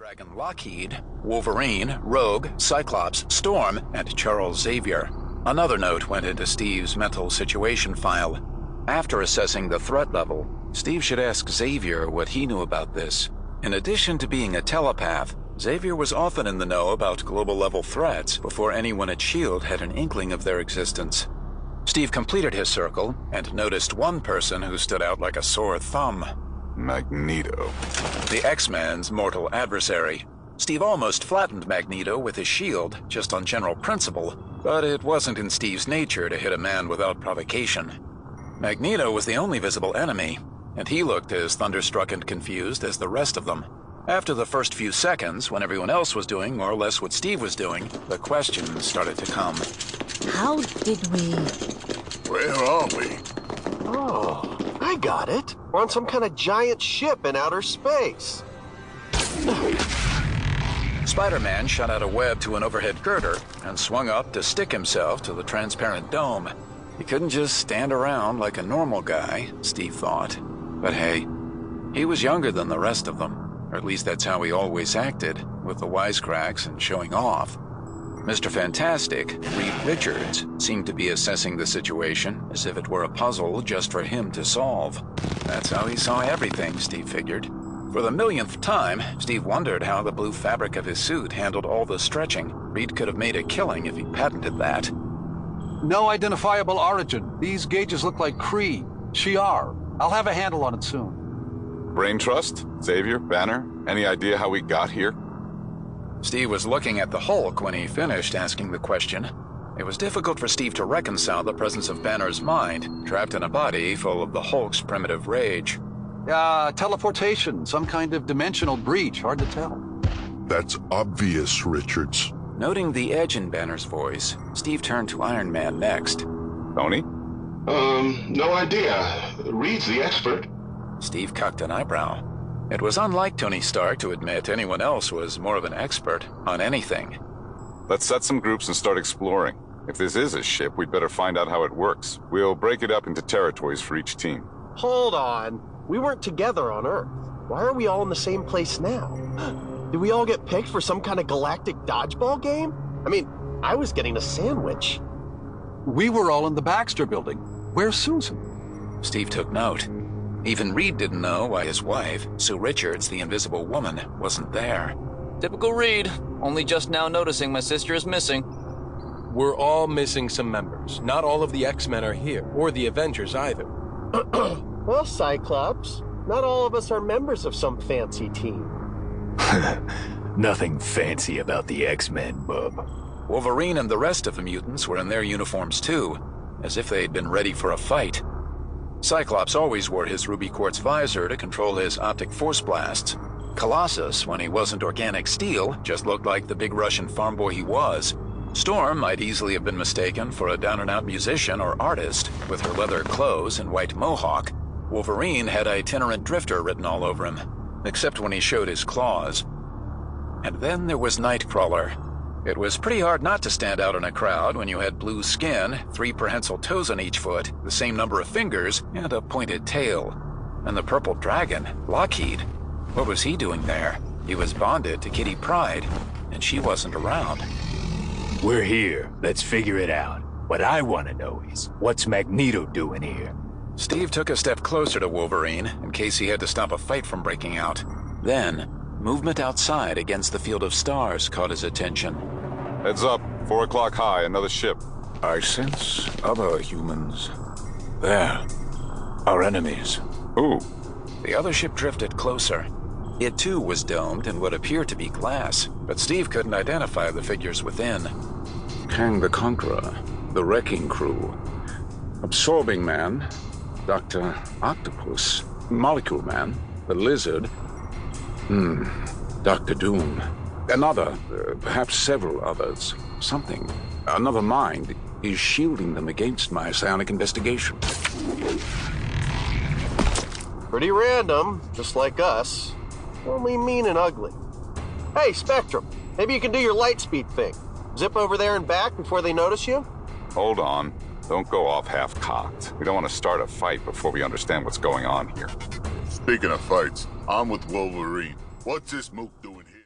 Dragon Lockheed, Wolverine, Rogue, Cyclops, Storm, and Charles Xavier. Another note went into Steve's mental situation file. After assessing the threat level, Steve should ask Xavier what he knew about this. In addition to being a telepath, Xavier was often in the know about global-level threats before anyone at S.H.I.E.L.D. had an inkling of their existence. Steve completed his circle and noticed one person who stood out like a sore thumb. Magneto. The X-Men's mortal adversary. Steve almost flattened Magneto with his shield, just on general principle, but it wasn't in Steve's nature to hit a man without provocation. Magneto was the only visible enemy, and he looked as thunderstruck and confused as the rest of them. After the first few seconds, when everyone else was doing more or less what Steve was doing, the questions started to come. How did we... Where are we? Oh, I got it. We're on some kind of giant ship in outer space. Spider-Man shot out a web to an overhead girder and swung up to stick himself to the transparent dome. He couldn't just stand around like a normal guy, Steve thought. But hey, he was younger than the rest of them. Or at least that's how he always acted, with the wisecracks and showing off. Mr. Fantastic, Reed Richards, seemed to be assessing the situation as if it were a puzzle just for him to solve. That's how he saw everything, Steve figured. For the millionth time, Steve wondered how the blue fabric of his suit handled all the stretching. Reed could have made a killing if he patented that. No identifiable origin. These gauges look like Kree. Shi'ar. I'll have a handle on it soon. Brain Trust? Xavier? Banner? Any idea how we got here? Steve was looking at the Hulk when he finished asking the question. It was difficult for Steve to reconcile the presence of Banner's mind, trapped in a body full of the Hulk's primitive rage. Teleportation, some kind of dimensional breach, hard to tell. That's obvious, Richards. Noting the edge in Banner's voice, Steve turned to Iron Man next. Tony? No idea. Reed's the expert. Steve cocked an eyebrow. It was unlike Tony Stark to admit anyone else was more of an expert on anything. Let's set some groups and start exploring. If this is a ship, we'd better find out how it works. We'll break it up into territories for each team. Hold on. We weren't together on Earth. Why are we all in the same place now? Did we all get picked for some kind of galactic dodgeball game? I mean, I was getting a sandwich. We were all in the Baxter building. Where's Susan? Steve took note. Even Reed didn't know why his wife, Sue Richards, the Invisible Woman, wasn't there. Typical Reed. Only just now noticing my sister is missing. We're all missing some members. Not all of the X-Men are here, or the Avengers either. Well, Cyclops, not all of us are members of some fancy team. Nothing fancy about the X-Men, bub. Wolverine and the rest of the mutants were in their uniforms too, as if they'd been ready for a fight. Cyclops always wore his ruby quartz visor to control his optic force blasts. Colossus, when he wasn't organic steel, just looked like the big Russian farm boy he was. Storm might easily have been mistaken for a down-and-out musician or artist, with her leather clothes and white mohawk. Wolverine had itinerant drifter written all over him, except when he showed his claws. And then there was Nightcrawler. It was pretty hard not to stand out in a crowd when you had blue skin, 3 prehensile toes on each foot, the same number of fingers, and a pointed tail. And the purple dragon, Lockheed. What was he doing there? He was bonded to Kitty Pryde, and she wasn't around. We're here. Let's figure it out. What I want to know is, what's Magneto doing here? Steve took a step closer to Wolverine in case he had to stop a fight from breaking out. Then, movement outside against the field of stars caught his attention. Heads up. 4 o'clock high, another ship. I sense other humans. There. Our enemies. Ooh. The other ship drifted closer. It too was domed in what appeared to be glass, but Steve couldn't identify the figures within. Kang the Conqueror, the Wrecking Crew, Absorbing Man, Dr. Octopus, Molecule Man, the Lizard, Dr. Doom, another, perhaps several others. Something, another mind, is shielding them against my psionic investigation. Pretty random, just like us. Only mean and ugly. Hey, Spectrum, maybe you can do your light speed thing. Zip over there and back before they notice you? Hold on. Don't go off half-cocked. We don't want to start a fight before we understand what's going on here. Speaking of fights, I'm with Wolverine. What's this mook doing?